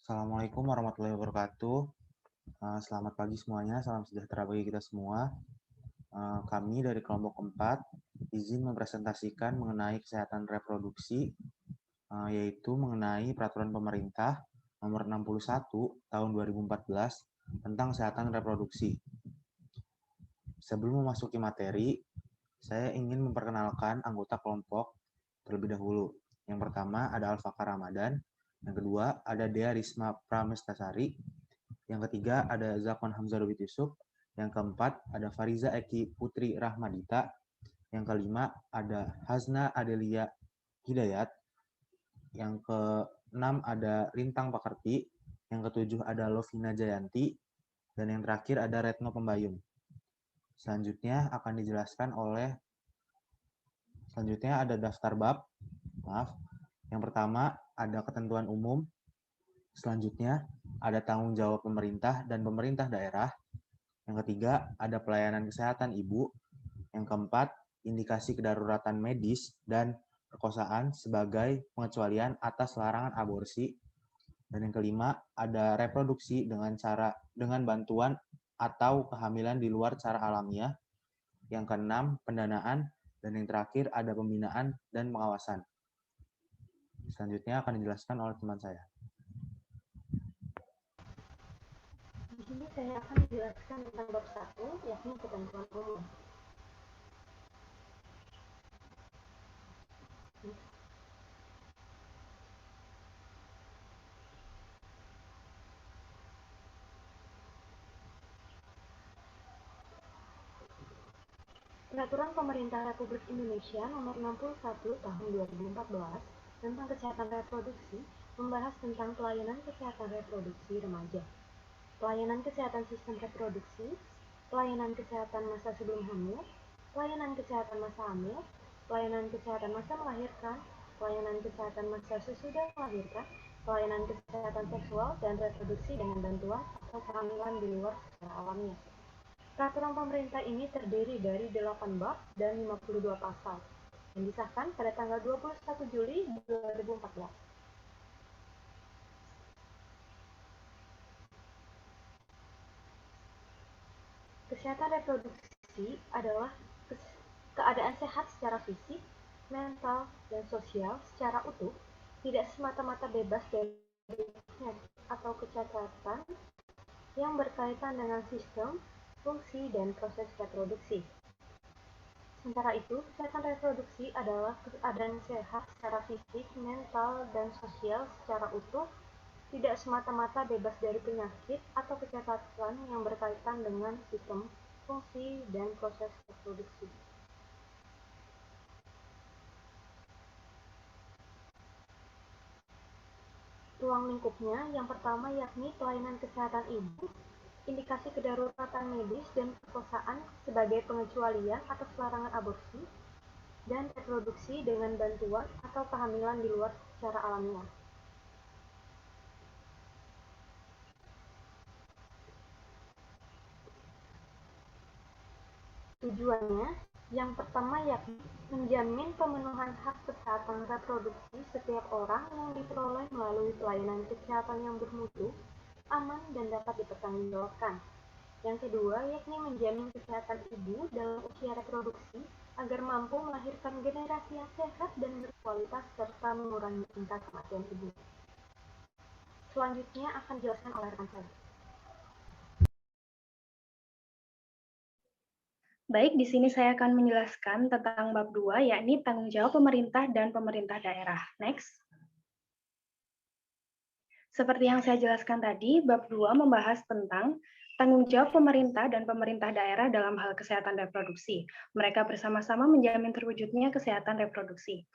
Assalamualaikum warahmatullahi wabarakatuh. Selamat pagi semuanya, salam sejahtera bagi kita semua. Kami dari kelompok 4 izin mempresentasikan mengenai kesehatan reproduksi, yaitu mengenai peraturan pemerintah nomor 61 tahun 2014 tentang kesehatan reproduksi. Sebelum memasuki materi, saya ingin memperkenalkan anggota kelompok terlebih dahulu. Yang pertama ada Alfaka Ramadan, yang kedua ada Dea Risma Pramestasari, yang ketiga ada Zakwan Hamzah Rubit Yusuf, yang keempat ada Fariza Eki Putri Rahmadita, yang kelima ada Hazna Adelia Hidayat, yang keenam ada Lintang Pakerti, yang ketujuh ada Lovina Jayanti, dan yang terakhir ada Retno Pembayun. Selanjutnya ada daftar bab. Yang pertama ada ketentuan umum. Selanjutnya ada tanggung jawab pemerintah dan pemerintah daerah. Yang ketiga ada pelayanan kesehatan ibu. Yang keempat indikasi kedaruratan medis dan perkosaan sebagai pengecualian atas larangan aborsi. Dan yang kelima ada reproduksi dengan bantuan atau kehamilan di luar cara alamiah. Yang keenam pendanaan, dan yang terakhir ada pembinaan dan pengawasan. Selanjutnya akan dijelaskan oleh teman saya. Di sini saya akan menjelaskan tentang bab 1, yakni ketentuan umum. Peraturan Pemerintah Republik Indonesia Nomor 61 Tahun 2014 tentang Kesehatan Reproduksi membahas tentang pelayanan kesehatan reproduksi remaja, pelayanan kesehatan sistem reproduksi, pelayanan kesehatan masa sebelum hamil, pelayanan kesehatan masa hamil, pelayanan kesehatan masa melahirkan, pelayanan kesehatan masa sesudah melahirkan, pelayanan kesehatan seksual dan reproduksi dengan bantuan atau kehamilan di luar secara alamiah. Peraturan pemerintah ini terdiri dari 8 bab dan 52 pasal, yang disahkan pada tanggal 21 Juli 2014. Kesehatan reproduksi adalah keadaan sehat secara fisik, mental, dan sosial secara utuh, tidak semata-mata bebas dari penyakit atau kecacatan yang berkaitan dengan sistem, fungsi, dan proses reproduksi. Sementara itu, kesehatan reproduksi adalah keadaan sehat secara fisik, mental, dan sosial secara utuh, tidak semata-mata bebas dari penyakit atau kecacatan yang berkaitan dengan sistem, fungsi, dan proses reproduksi. Ruang lingkupnya yang pertama yakni pelayanan kesehatan ibu, indikasi kedaruratan medis dan perkosaan sebagai pengecualian atas larangan aborsi, dan reproduksi dengan bantuan atau kehamilan di luar secara alamiah. Tujuannya, yang pertama yakni menjamin pemenuhan hak kesehatan reproduksi setiap orang yang diperoleh melalui pelayanan kesehatan yang bermutu, aman, dan dapat dipertanggungjawabkan. Yang kedua yakni menjamin kesehatan ibu dalam usia reproduksi agar mampu melahirkan generasi yang sehat dan berkualitas serta mengurangi tingkat kematian ibu. Selanjutnya akan dijelaskan oleh rekan saya. Baik, di sini saya akan menjelaskan tentang bab 2, yakni tanggung jawab pemerintah dan pemerintah daerah. Next. Seperti yang saya jelaskan tadi, bab 2 membahas tentang tanggung jawab pemerintah dan pemerintah daerah dalam hal kesehatan reproduksi. Mereka bersama-sama menjamin terwujudnya kesehatan reproduksi.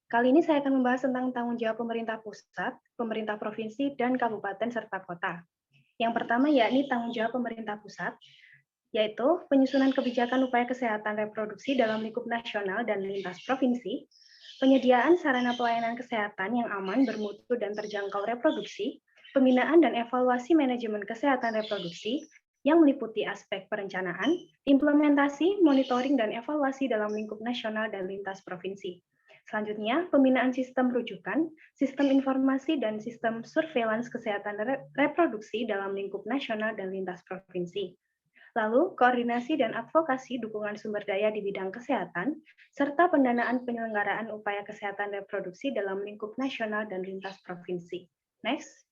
Kali ini saya akan membahas tentang tanggung jawab pemerintah pusat, pemerintah provinsi, dan kabupaten serta kota. Yang pertama yakni tanggung jawab pemerintah pusat, yaitu penyusunan kebijakan upaya kesehatan reproduksi dalam lingkup nasional dan lintas provinsi, penyediaan sarana pelayanan kesehatan yang aman, bermutu, dan terjangkau reproduksi, pembinaan dan evaluasi manajemen kesehatan reproduksi yang meliputi aspek perencanaan, implementasi, monitoring, dan evaluasi dalam lingkup nasional dan lintas provinsi. Selanjutnya, pembinaan sistem rujukan, sistem informasi, dan sistem surveillance kesehatan reproduksi dalam lingkup nasional dan lintas provinsi. Lalu, koordinasi dan advokasi dukungan sumber daya di bidang kesehatan, serta pendanaan penyelenggaraan upaya kesehatan reproduksi dalam lingkup nasional dan lintas provinsi. Next.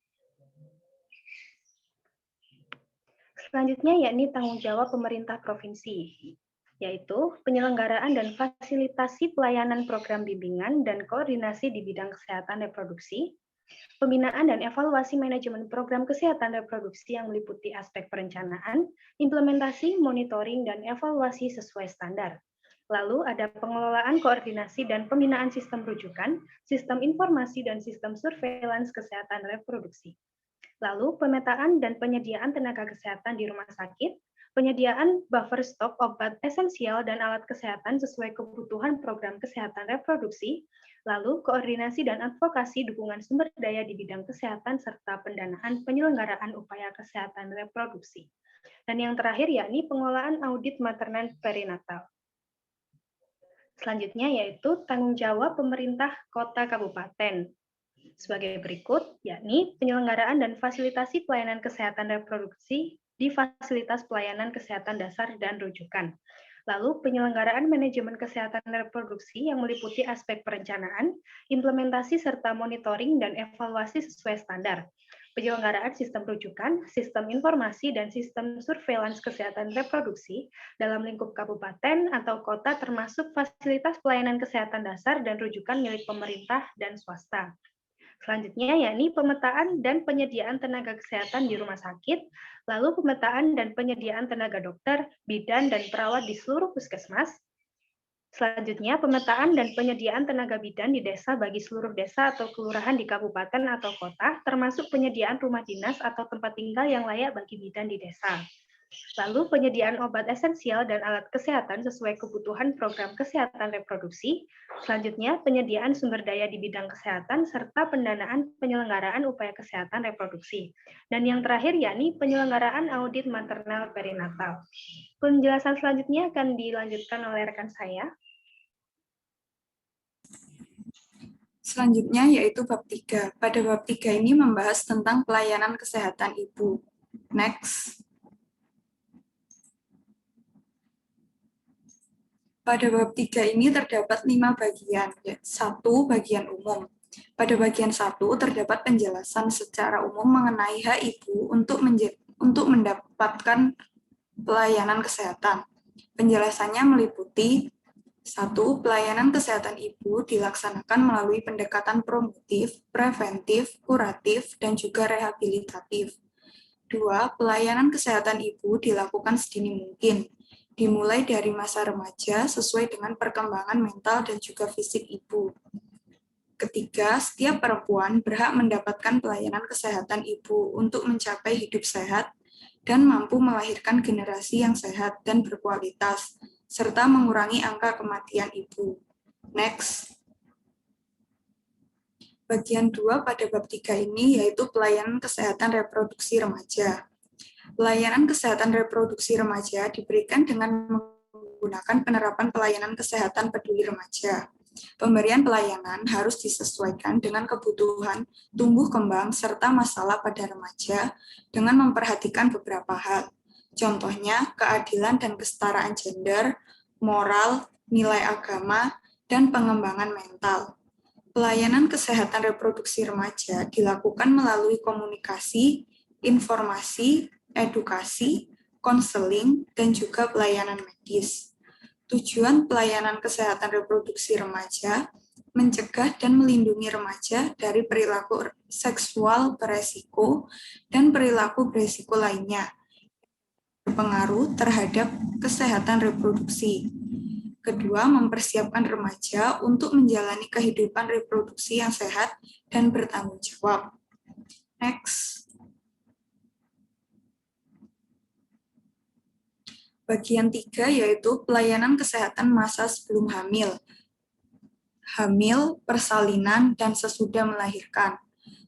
Selanjutnya, yakni tanggung jawab pemerintah provinsi, yaitu penyelenggaraan dan fasilitasi pelayanan program bimbingan dan koordinasi di bidang kesehatan reproduksi, pembinaan dan evaluasi manajemen program kesehatan reproduksi yang meliputi aspek perencanaan, implementasi, monitoring, dan evaluasi sesuai standar. Lalu ada pengelolaan, koordinasi, dan pembinaan sistem rujukan, sistem informasi, dan sistem surveillance kesehatan reproduksi. Lalu pemetaan dan penyediaan tenaga kesehatan di rumah sakit, penyediaan buffer stok obat esensial dan alat kesehatan sesuai kebutuhan program kesehatan reproduksi, lalu koordinasi dan advokasi dukungan sumber daya di bidang kesehatan serta pendanaan penyelenggaraan upaya kesehatan reproduksi. Dan yang terakhir yakni pengelolaan audit maternal perinatal. Selanjutnya yaitu tanggung jawab pemerintah kota kabupaten. Sebagai berikut, yakni penyelenggaraan dan fasilitasi pelayanan kesehatan reproduksi di fasilitas pelayanan kesehatan dasar dan rujukan. Lalu penyelenggaraan manajemen kesehatan reproduksi yang meliputi aspek perencanaan, implementasi serta monitoring dan evaluasi sesuai standar. Penyelenggaraan sistem rujukan, sistem informasi, dan sistem surveillance kesehatan reproduksi dalam lingkup kabupaten atau kota termasuk fasilitas pelayanan kesehatan dasar dan rujukan milik pemerintah dan swasta. Selanjutnya, yakni pemetaan dan penyediaan tenaga kesehatan di rumah sakit, lalu pemetaan dan penyediaan tenaga dokter, bidan, dan perawat di seluruh puskesmas. Selanjutnya, pemetaan dan penyediaan tenaga bidan di desa bagi seluruh desa atau kelurahan di kabupaten atau kota, termasuk penyediaan rumah dinas atau tempat tinggal yang layak bagi bidan di desa. Lalu penyediaan obat esensial dan alat kesehatan sesuai kebutuhan program kesehatan reproduksi. Selanjutnya, penyediaan sumber daya di bidang kesehatan serta pendanaan penyelenggaraan upaya kesehatan reproduksi. Dan yang terakhir yakni penyelenggaraan audit maternal perinatal. Penjelasan selanjutnya akan dilanjutkan oleh rekan saya. Selanjutnya yaitu bab 3. Pada bab 3 ini membahas tentang pelayanan kesehatan ibu. Next. Pada bab 3 ini terdapat 5 bagian. 1. Bagian umum. Pada bagian 1 terdapat penjelasan secara umum mengenai hak ibu untuk mendapatkan pelayanan kesehatan. Penjelasannya meliputi 1. Pelayanan kesehatan ibu dilaksanakan melalui pendekatan promotif, preventif, kuratif, dan juga rehabilitatif. 2. Pelayanan kesehatan ibu dilakukan sedini mungkin, dimulai dari masa remaja sesuai dengan perkembangan mental dan juga fisik ibu. Ketiga, setiap perempuan berhak mendapatkan pelayanan kesehatan ibu untuk mencapai hidup sehat dan mampu melahirkan generasi yang sehat dan berkualitas, serta mengurangi angka kematian ibu. Next. Bagian 2 pada bab 3 ini yaitu pelayanan kesehatan reproduksi remaja. Pelayanan kesehatan reproduksi remaja diberikan dengan menggunakan penerapan pelayanan kesehatan peduli remaja. Pemberian pelayanan harus disesuaikan dengan kebutuhan tumbuh kembang serta masalah pada remaja dengan memperhatikan beberapa hal. Contohnya, keadilan dan kesetaraan gender, moral, nilai agama, dan pengembangan mental. Pelayanan kesehatan reproduksi remaja dilakukan melalui komunikasi, informasi, edukasi, konseling, dan juga pelayanan medis. Tujuan pelayanan kesehatan reproduksi remaja mencegah dan melindungi remaja dari perilaku seksual beresiko dan perilaku beresiko lainnya berpengaruh terhadap kesehatan reproduksi. Kedua, mempersiapkan remaja untuk menjalani kehidupan reproduksi yang sehat dan bertanggung jawab. Next. Bagian 3 yaitu pelayanan kesehatan masa sebelum hamil, persalinan, dan sesudah melahirkan.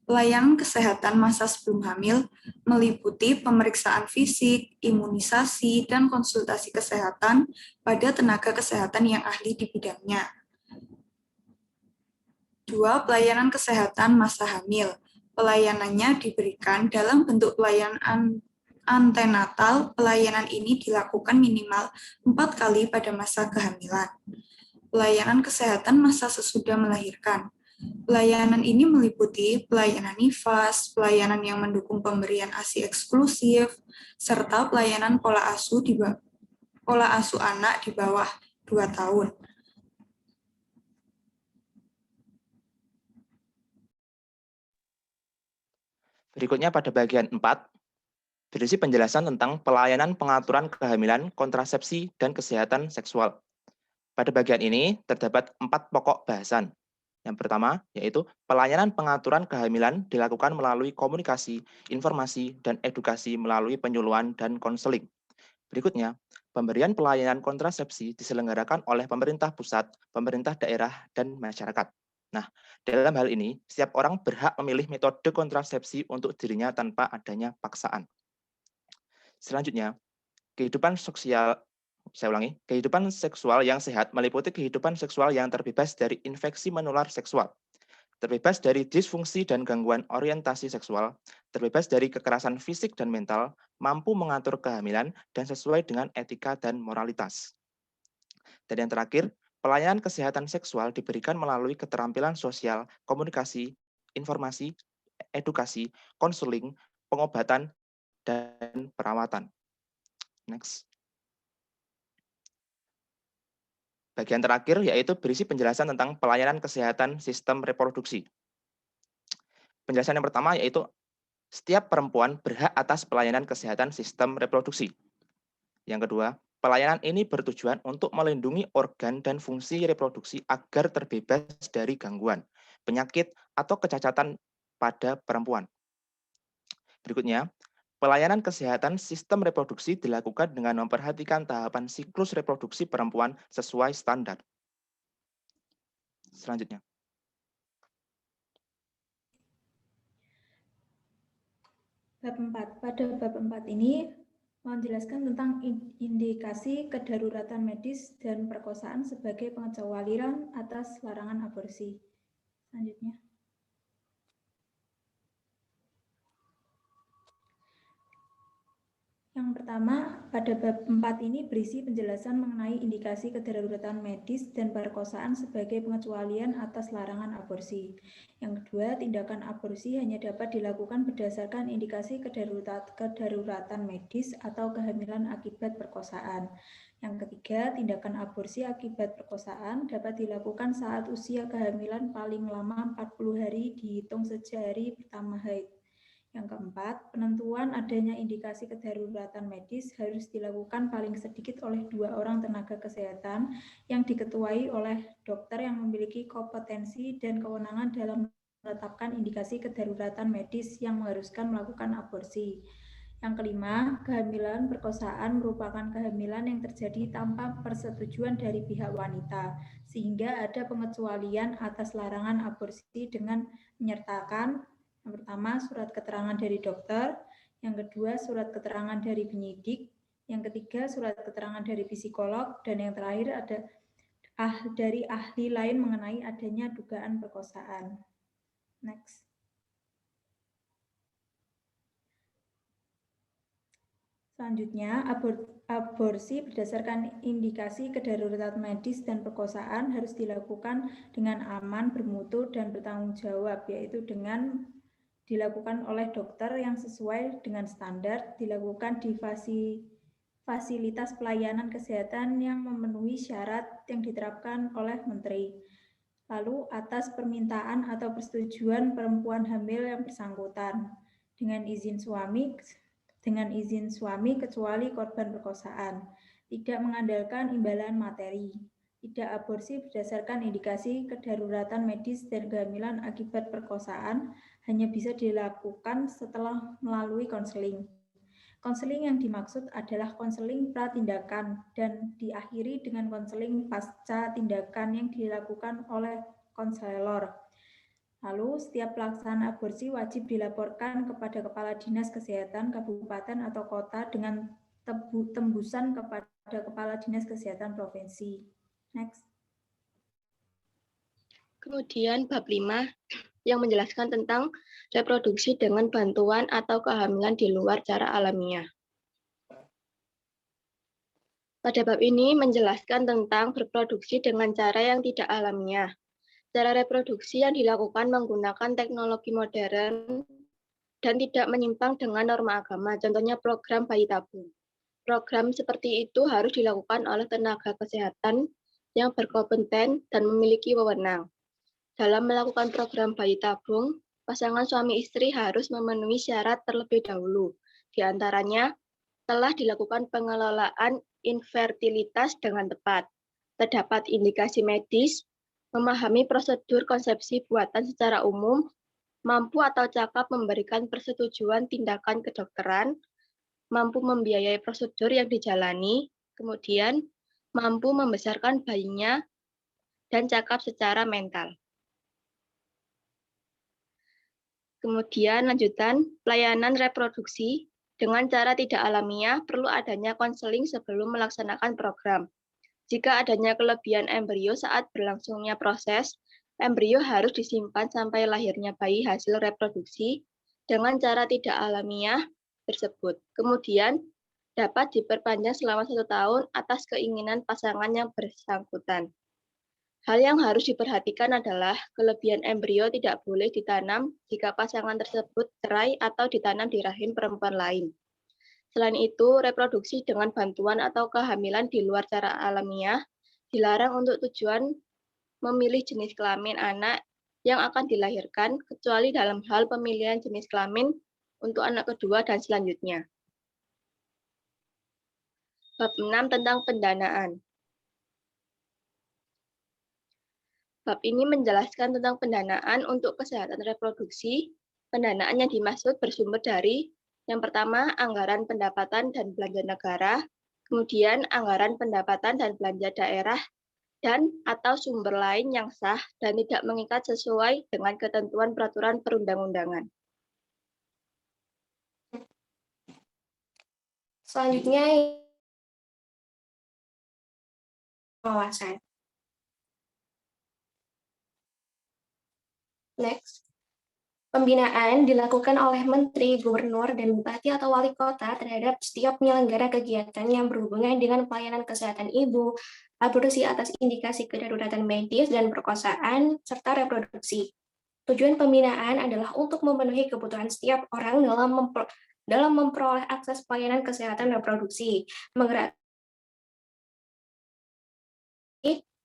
Pelayanan kesehatan masa sebelum hamil meliputi pemeriksaan fisik, imunisasi, dan konsultasi kesehatan pada tenaga kesehatan yang ahli di bidangnya. 2. Pelayanan kesehatan masa hamil. Pelayanannya diberikan dalam bentuk pelayanan antenatal. Pelayanan ini dilakukan minimal 4 kali pada masa kehamilan. Pelayanan kesehatan masa sesudah melahirkan. Pelayanan ini meliputi pelayanan nifas, pelayanan yang mendukung pemberian ASI eksklusif, serta pelayanan pola asuh anak di bawah 2 tahun. Berikutnya pada bagian 4, berisi penjelasan tentang pelayanan pengaturan kehamilan, kontrasepsi, dan kesehatan seksual. Pada bagian ini terdapat 4 pokok bahasan. Yang pertama, yaitu pelayanan pengaturan kehamilan dilakukan melalui komunikasi, informasi, dan edukasi melalui penyuluhan dan konseling. Berikutnya, pemberian pelayanan kontrasepsi diselenggarakan oleh pemerintah pusat, pemerintah daerah, dan masyarakat. Nah, dalam hal ini, setiap orang berhak memilih metode kontrasepsi untuk dirinya tanpa adanya paksaan. Selanjutnya, kehidupan seksual yang sehat meliputi kehidupan seksual yang terbebas dari infeksi menular seksual, terbebas dari disfungsi dan gangguan orientasi seksual, terbebas dari kekerasan fisik dan mental, mampu mengatur kehamilan, dan sesuai dengan etika dan moralitas. Dan yang terakhir, pelayanan kesehatan seksual diberikan melalui keterampilan sosial, komunikasi, informasi, edukasi, konseling, pengobatan, dan perawatan. Next. Bagian terakhir yaitu berisi penjelasan tentang pelayanan kesehatan sistem reproduksi. Penjelasan yang pertama yaitu setiap perempuan berhak atas pelayanan kesehatan sistem reproduksi. Yang kedua, pelayanan ini bertujuan untuk melindungi organ dan fungsi reproduksi agar terbebas dari gangguan, penyakit, atau kecacatan pada perempuan. Berikutnya, pelayanan kesehatan sistem reproduksi dilakukan dengan memperhatikan tahapan siklus reproduksi perempuan sesuai standar. Selanjutnya. Bab 4. Pada bab 4 ini menjelaskan tentang indikasi kedaruratan medis dan perkosaan sebagai pengecualian atas larangan aborsi. Selanjutnya. Yang pertama, pada bab 4 ini berisi penjelasan mengenai indikasi kedaruratan medis dan perkosaan sebagai pengecualian atas larangan aborsi. Yang kedua, tindakan aborsi hanya dapat dilakukan berdasarkan indikasi kedaruratan medis atau kehamilan akibat perkosaan. Yang ketiga, tindakan aborsi akibat perkosaan dapat dilakukan saat usia kehamilan paling lama 40 hari dihitung sejak hari pertama haid. Yang keempat, penentuan adanya indikasi kedaruratan medis harus dilakukan paling sedikit oleh 2 orang tenaga kesehatan yang diketuai oleh dokter yang memiliki kompetensi dan kewenangan dalam menetapkan indikasi kedaruratan medis yang mengharuskan melakukan aborsi. Yang kelima, kehamilan perkosaan merupakan kehamilan yang terjadi tanpa persetujuan dari pihak wanita, sehingga ada pengecualian atas larangan aborsi dengan menyertakan yang pertama, surat keterangan dari dokter. Yang kedua, surat keterangan dari penyidik. Yang ketiga, surat keterangan dari psikolog. Dan yang terakhir ada dari ahli lain mengenai adanya dugaan perkosaan. Next. Selanjutnya, aborsi berdasarkan indikasi kedaruratan medis dan perkosaan harus dilakukan dengan aman, bermutu, dan bertanggung jawab, yaitu dengan dilakukan oleh dokter yang sesuai dengan standar, dilakukan di fasilitas pelayanan kesehatan yang memenuhi syarat yang diterapkan oleh Menteri. Lalu atas permintaan atau persetujuan perempuan hamil yang bersangkutan dengan izin suami kecuali korban perkosaan, tidak mengandalkan imbalan materi. Tidak aborsi berdasarkan indikasi kedaruratan medis dan kehamilan akibat perkosaan hanya bisa dilakukan setelah melalui konseling. Konseling yang dimaksud adalah konseling pratindakan dan diakhiri dengan konseling pasca tindakan yang dilakukan oleh konselor. Lalu, setiap pelaksanaan aborsi wajib dilaporkan kepada Kepala Dinas Kesehatan Kabupaten atau Kota dengan tembusan kepada Kepala Dinas Kesehatan Provinsi. Next. Kemudian bab 5 yang menjelaskan tentang reproduksi dengan bantuan atau kehamilan di luar cara alamiah. Pada bab ini menjelaskan tentang berproduksi dengan cara yang tidak alamiah. Cara reproduksi yang dilakukan menggunakan teknologi modern dan tidak menyimpang dengan norma agama, contohnya program bayi tabung. Program seperti itu harus dilakukan oleh tenaga kesehatan yang berkompeten dan memiliki wewenang. Dalam melakukan program bayi tabung, pasangan suami istri harus memenuhi syarat terlebih dahulu. Di antaranya, telah dilakukan pengelolaan infertilitas dengan tepat, terdapat indikasi medis, memahami prosedur konsepsi buatan secara umum, mampu atau cakap memberikan persetujuan tindakan kedokteran, mampu membiayai prosedur yang dijalani, kemudian mampu membesarkan bayinya, dan cakap secara mental. Kemudian lanjutan, pelayanan reproduksi dengan cara tidak alamiah perlu adanya konseling sebelum melaksanakan program. Jika adanya kelebihan embrio saat berlangsungnya proses, embrio harus disimpan sampai lahirnya bayi hasil reproduksi dengan cara tidak alamiah tersebut. Kemudian dapat diperpanjang selama 1 tahun atas keinginan pasangan yang bersangkutan. Hal yang harus diperhatikan adalah kelebihan embrio tidak boleh ditanam jika pasangan tersebut cerai atau ditanam di rahim perempuan lain. Selain itu, reproduksi dengan bantuan atau kehamilan di luar cara alamiah dilarang untuk tujuan memilih jenis kelamin anak yang akan dilahirkan, kecuali dalam hal pemilihan jenis kelamin untuk anak kedua dan selanjutnya. Bab 6 tentang pendanaan. Bab ini menjelaskan tentang pendanaan untuk kesehatan reproduksi. Pendanaan yang dimaksud bersumber dari yang pertama, anggaran pendapatan dan belanja negara, kemudian anggaran pendapatan dan belanja daerah, dan atau sumber lain yang sah dan tidak mengikat sesuai dengan ketentuan peraturan perundang-undangan. Selanjutnya, pengawasan. Next. Pembinaan dilakukan oleh Menteri, Gubernur, dan Bupati atau Wali Kota terhadap setiap penyelenggara kegiatan yang berhubungan dengan pelayanan kesehatan ibu, aborsi atas indikasi kedaruratan medis dan perkosaan, serta reproduksi. Tujuan pembinaan adalah untuk memenuhi kebutuhan setiap orang dalam memperoleh akses pelayanan kesehatan reproduksi,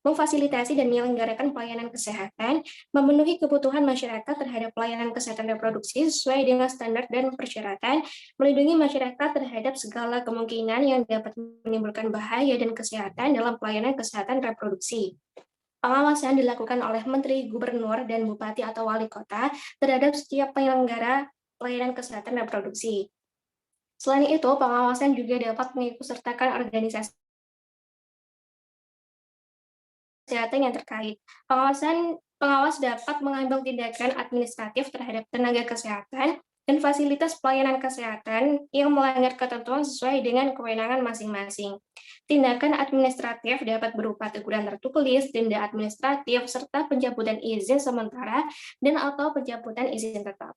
memfasilitasi dan menyelenggarakan pelayanan kesehatan, memenuhi kebutuhan masyarakat terhadap pelayanan kesehatan reproduksi sesuai dengan standar dan persyaratan, melindungi masyarakat terhadap segala kemungkinan yang dapat menimbulkan bahaya dan kesehatan dalam pelayanan kesehatan reproduksi. Pengawasan dilakukan oleh Menteri, Gubernur, dan Bupati atau Wali Kota terhadap setiap penyelenggara pelayanan kesehatan reproduksi. Selain itu, pengawasan juga dapat mengikutsertakan organisasi kesehatan yang terkait. Pengawas dapat mengambil tindakan administratif terhadap tenaga kesehatan dan fasilitas pelayanan kesehatan yang melanggar ketentuan sesuai dengan kewenangan masing-masing. Tindakan administratif dapat berupa teguran tertulis, denda administratif, serta pencabutan izin sementara dan atau pencabutan izin tetap.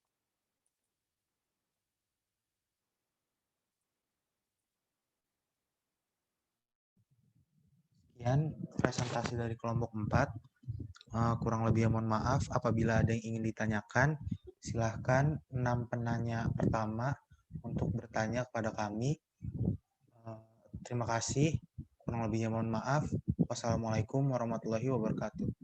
Sekian presentasi dari kelompok 4. Kurang lebih mohon maaf. Apabila ada yang ingin ditanyakan, silahkan 6 penanya pertama untuk bertanya kepada kami. Terima kasih. Kurang lebihnya mohon maaf. Wassalamualaikum warahmatullahi wabarakatuh.